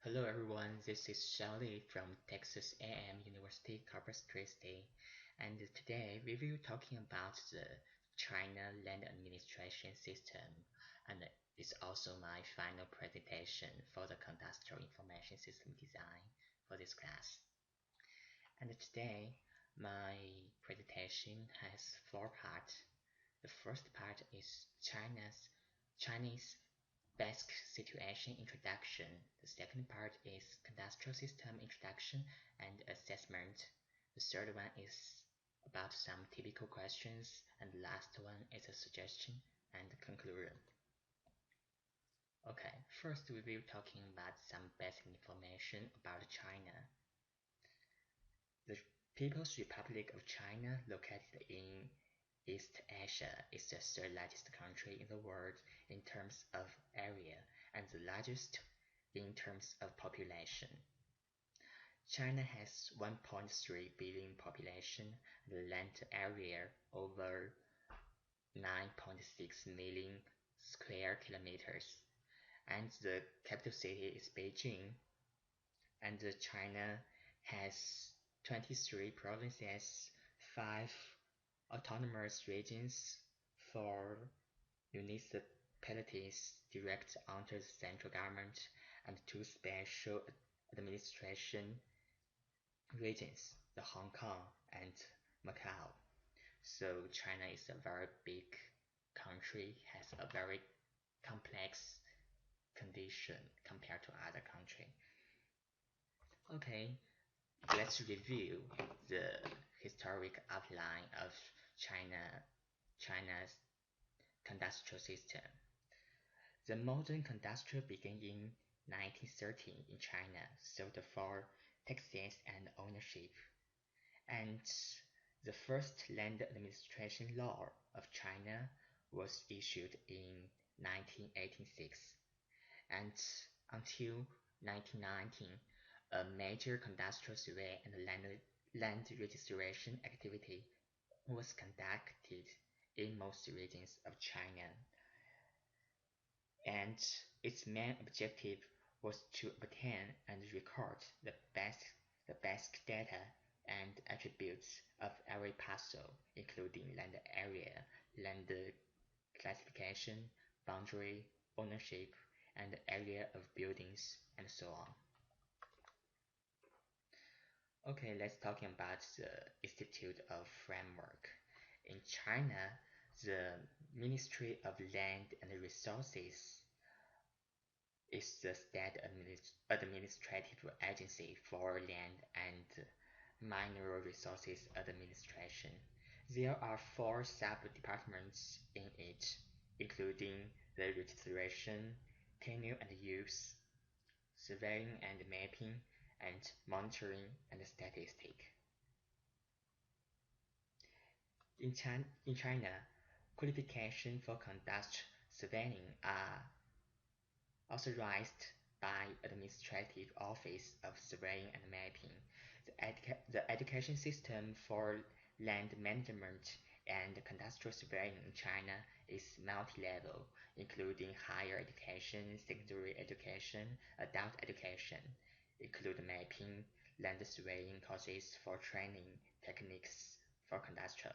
Hello everyone, this is Xiaoli from Texas A&M University Corpus Christi, and today we will be talking about the China Land Administration System, and it's also my final presentation for the Cadastral Information System Design for this class. And today my presentation has four parts. The first part is Chinese Basic Situation Introduction. The second part is Cadastral System Introduction and Assessment. The third one is about some typical questions, and the last one is a suggestion and conclusion. Okay, first we will be talking about some basic information about China. The People's Republic of China, located in East Asia, is the third largest country in the world in terms of area and the largest in terms of population. China has 1.3 billion population and land area over 9.6 million square kilometers, and the capital city is Beijing. And China has 23 provinces, 5 autonomous regions, 4 municipalities direct under the central government, and 2 special administration regions, the Hong Kong and Macau. So China is a very big country, has a very complex condition compared to other country. Okay, let's review the historic outline of China's cadastral system. The modern cadastre began in 1913 in China, sought for taxes and ownership, and the first land administration law of China was issued in 1986, and until 1919, a major cadastral survey and land registration activity was conducted in most regions of China, and its main objective was to obtain and record the basic data and attributes of every parcel, including land area, land classification, boundary, ownership, and area of buildings, and so on. Okay, let's talk about the Institute of Framework. In China, the Ministry of Land and Resources is the state administrative agency for land and mineral resources administration. There are 4 sub-departments in it, including the registration, tenure and use, surveying and mapping, and monitoring and statistics. In China, qualification for conduct surveying are authorized by Administrative Office of Surveying and Mapping. The education system for land management and cadastral surveying in China is multi-level, including higher education, secondary education, adult education, include mapping, land surveying courses for training techniques for cadastre.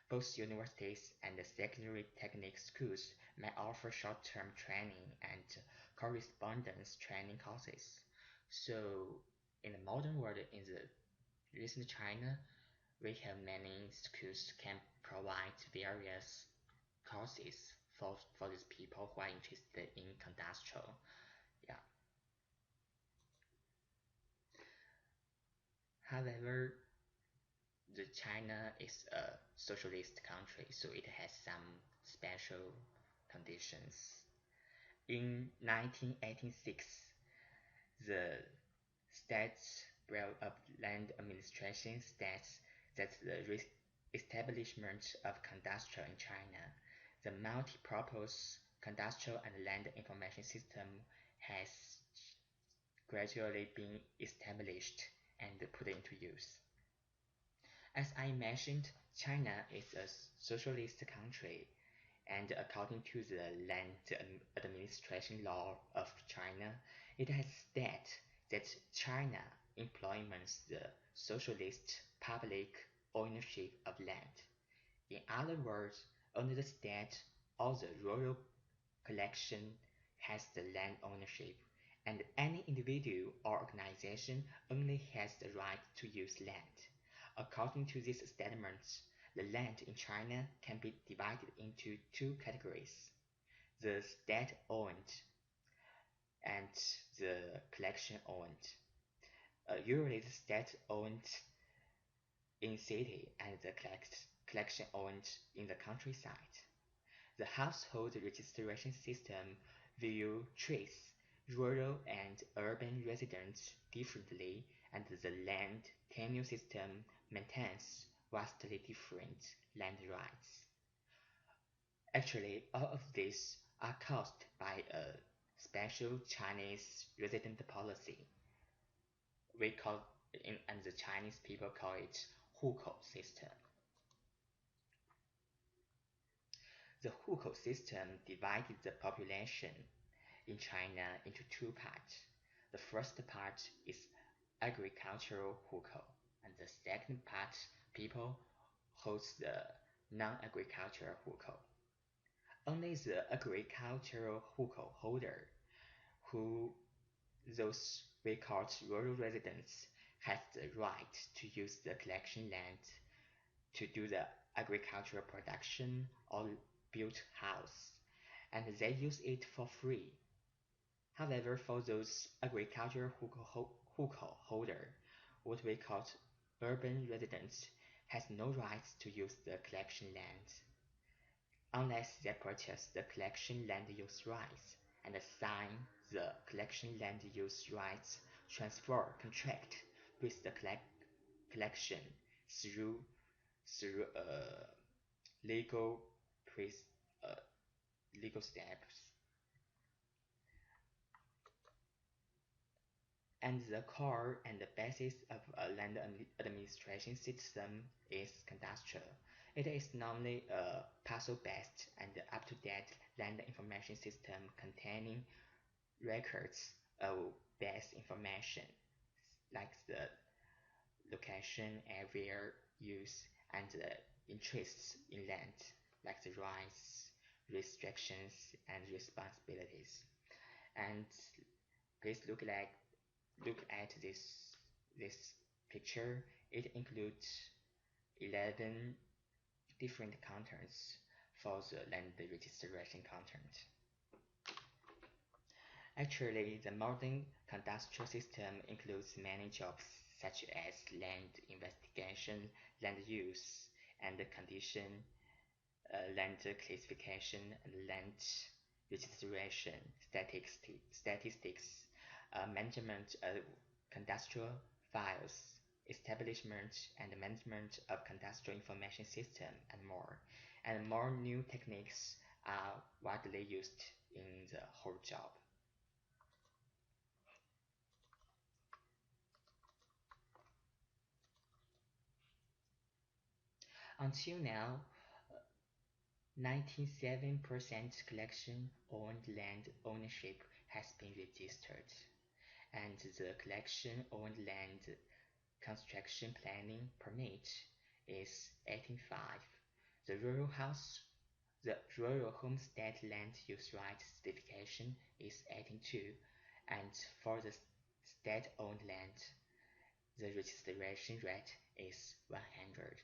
Both universities and secondary technical schools may offer short-term training and correspondence training courses. So in the modern world, in the recent China, we have many schools can provide various courses for these people who are interested in cadastral. Yeah. However, the China is a socialist country, so it has some special conditions. In 1986, the State Bureau of Land Administration states that the establishment of cadastre in China, the multi-purpose cadastral and land information system, has gradually been established and put into use. As I mentioned, China is a socialist country, and according to the Land Administration Law of China, it has stated that China implements the socialist public ownership of land. In other words, only the state or the royal collection has the land ownership, and any individual or organization only has the right to use land. According to these statements, the land in China can be divided into two categories: the state-owned and the collection-owned. Usually the state-owned in city and the collection-owned in the countryside. The household registration system will treat rural and urban residents differently, and the land tenure system maintains vastly different land rights. Actually, all of these are caused by a special Chinese resident policy. We call and the Chinese people call it hukou system. The hukou system divided the population in China into two parts. The first part is agricultural hukou, and the second part, people holds the non-agricultural hukou. Only the agricultural hukou holder, who those we call rural residents, has the right to use the collection land to do the agricultural production or build house, and they use it for free. However, for those agricultural hukou holder, what we call urban residents, has no right to use the collection land unless they purchase the collection land use rights and sign the collection land use rights transfer contract with the collection through legal pre uh, legal steps. And the core and the basis of a land administration system is cadastral. It is normally a parcel-based and up-to-date land information system containing records of base information like the location, area, use, and the interests in land, like the rights, restrictions, and responsibilities. And please look at this picture. It includes 11 different contents for the land registration content. Actually, the modern cadastral system includes many jobs such as land investigation, land use and condition, land classification, and land registration, statistics, management of cadastral files, establishment and management of cadastral information system, and more. And more new techniques are widely used in the whole job. Until now, 97% collection-owned land ownership has been registered, and the collection-owned land construction planning permit is 18.5. The rural homestead land use right certification is 18.2, and for the state-owned land, the registration rate is 100.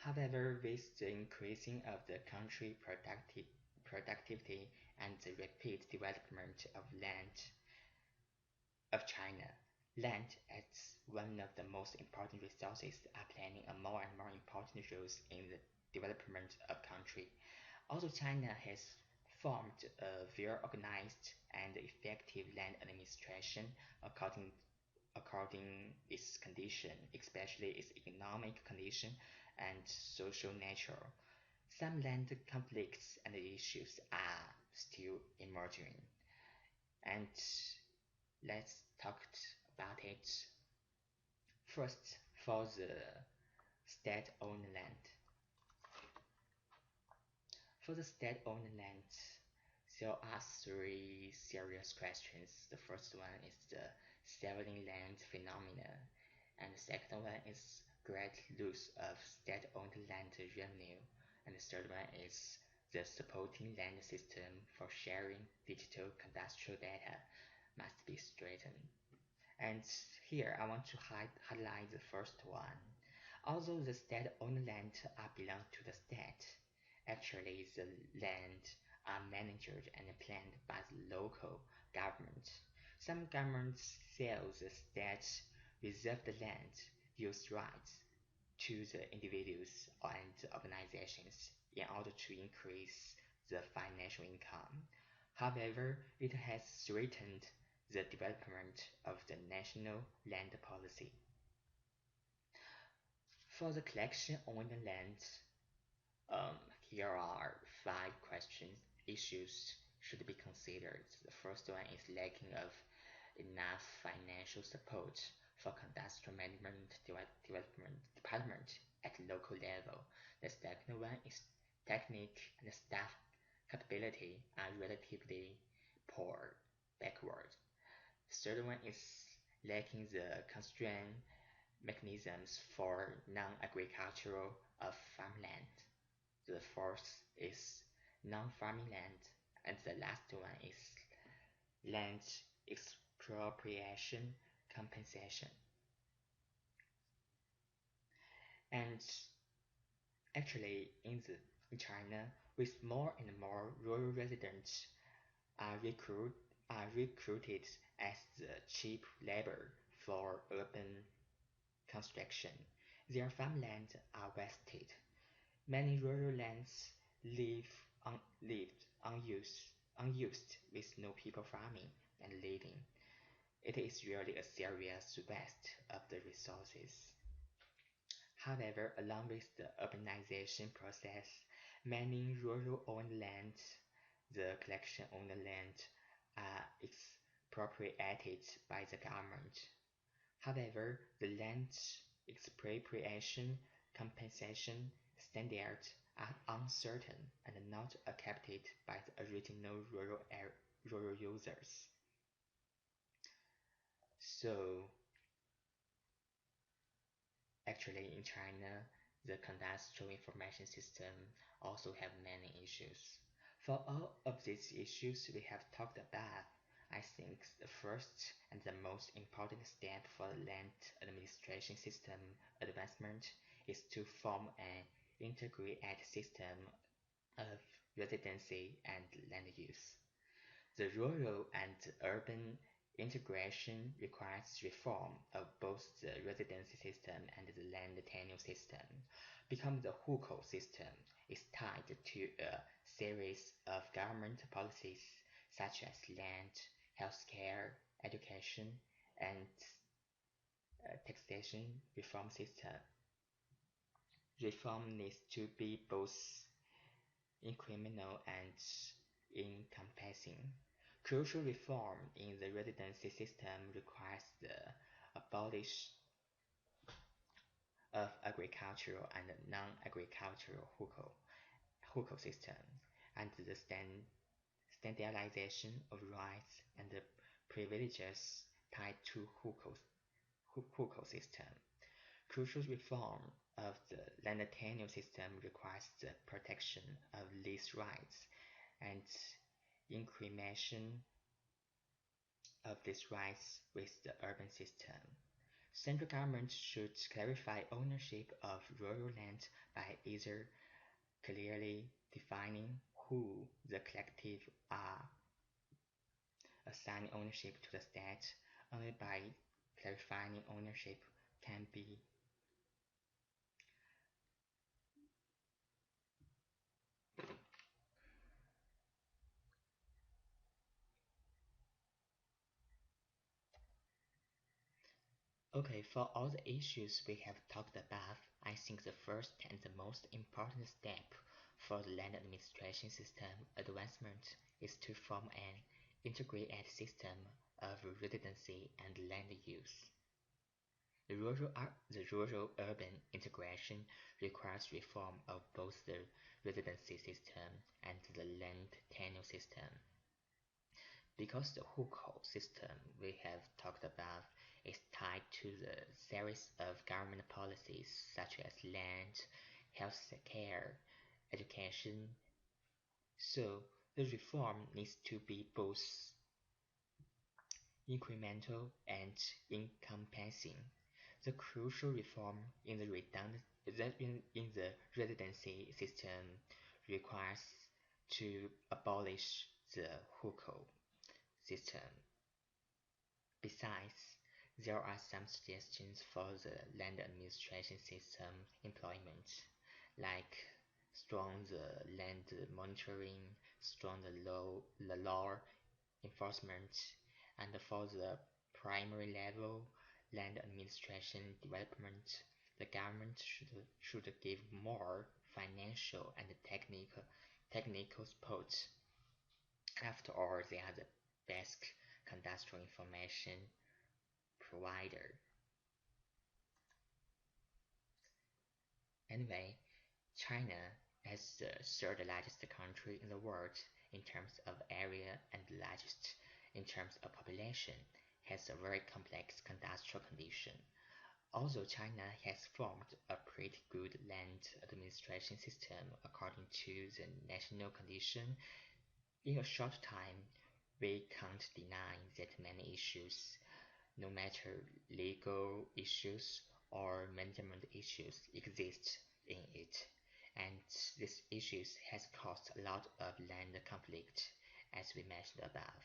However, with the increasing of the country productivity and the rapid development of land of China, land as one of the most important resources are playing a more and more important roles in the development of country. Also, China has formed a very organized and effective land administration according its condition, especially its economic condition and social nature. Some land conflicts and issues are still emerging, and let's talk about it. First, for the state-owned land. For the state-owned land, There are three serious questions. The first one is the selling land phenomenon, and the second one is great loss of state-owned land revenue, and the third one is the supporting land system for sharing digital cadastral data must be straightened. And here I want to highlight the first one. Although the state-owned land belong to the state, actually the land are managed and planned by the local government. Some governments sell the state reserved land use rights to the individuals and organizations in order to increase the financial income. However, it has threatened the development of the national land policy. For the collection on the land, um, here are five questions issues should be considered. The first one is lacking of enough financial support for cadastral management development department at local level. The second one is technique and staff capability are relatively poor, backward. The third one is lacking the constraint mechanisms for non-agricultural of farmland. The fourth is non-farming land, and the last one is land expropriation compensation. And actually, in China, with more and more rural residents are recruited as the cheap labor for urban construction, their farmland are wasted. Many rural lands leave lived unused with no people farming and living. It is really a serious waste of the resources. However, along with the urbanization process, many rural-owned lands, the collection-owned land, are expropriated by the government. However, the land expropriation compensation standards are uncertain and not accepted by the original rural users. So, actually, in China, the cadastral information system also have many issues. For all of these issues we have talked about, I think the first and the most important step for the land administration system advancement is to form an integrated system of residency and land use. The rural and urban integration requires reform of both the residency system and the land tenure system. Become the hukou system is tied to a series of government policies such as land, healthcare, education, and taxation reform system. Reform needs to be both incremental and encompassing. Crucial reform in the residency system requires the abolish of agricultural and non-agricultural hukou system and the standardization of rights and the privileges tied to hukou system. Crucial reform of the land tenure system requires the protection of lease rights and incrementation of these rights with the urban system. Central government should clarify ownership of rural land by either clearly defining who the collective are, assigning ownership to the state. Only by clarifying ownership can be Okay, for all the issues we have talked about, I think the first and the most important step for the land administration system advancement is to form an integrated system of residency and land use. The rural-urban integration requires reform of both the residency system and the land tenure revenue system. Because the hukou system we have talked about is tied to the series of government policies such as land, health care, education, so the reform needs to be both incremental and encompassing. The crucial reform in the residency system requires to abolish the hukou system. Besides, there are some suggestions for the land administration system employment, like strong the land monitoring, strong the law enforcement, and for the primary level land administration development, the government should give more financial and technical support. After all, they are the best cadastral information provider. Anyway, China, as the third largest country in the world in terms of area and largest in terms of population, has a very complex cadastral condition. Although China has formed a pretty good land administration system according to the national condition, in a short time, we can't deny that many issues, no matter legal issues or management issues, exist in it. And these issues has caused a lot of land conflict, as we mentioned above.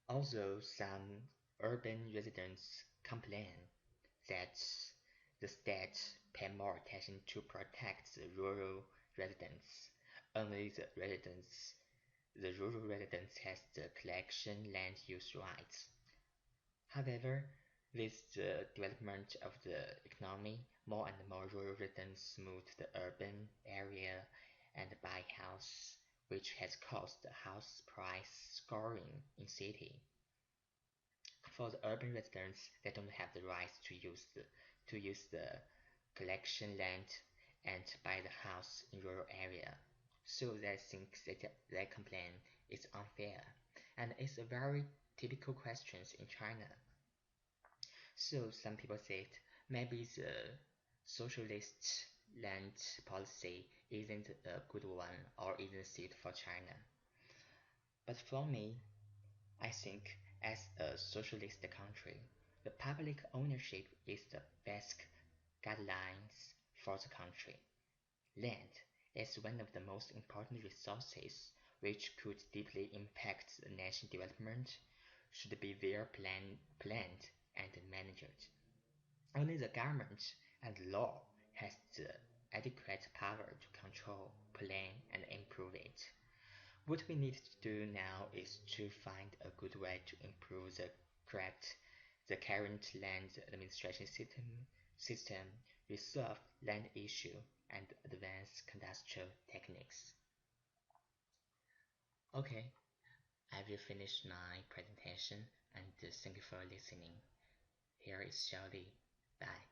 Although some urban residents complain that the state pay more attention to protect the rural residents, only the rural residents has the collection land use rights. However, with the development of the economy, more and more rural residents move to the urban area and buy house, which has caused the house price scoring in city. For the urban residents, they don't have the right to use the collection land and buy the house in rural area. So they think that their complaint is unfair, and it's a very typical question in China. So some people said maybe the socialist land policy isn't a good one or isn't suited for China. But for me, I think as a socialist country, the public ownership is the best guidelines for the country. Land is one of the most important resources which could deeply impact the national development, should be planned and managed. Only the government and law has the adequate power to control, plan, and improve it. What we need to do now is to find a good way to improve the current land administration system, resolve land issue, and advance cadastral techniques. Okay, I will finish my presentation and thank you for listening. Here is Xiaoli. Bye.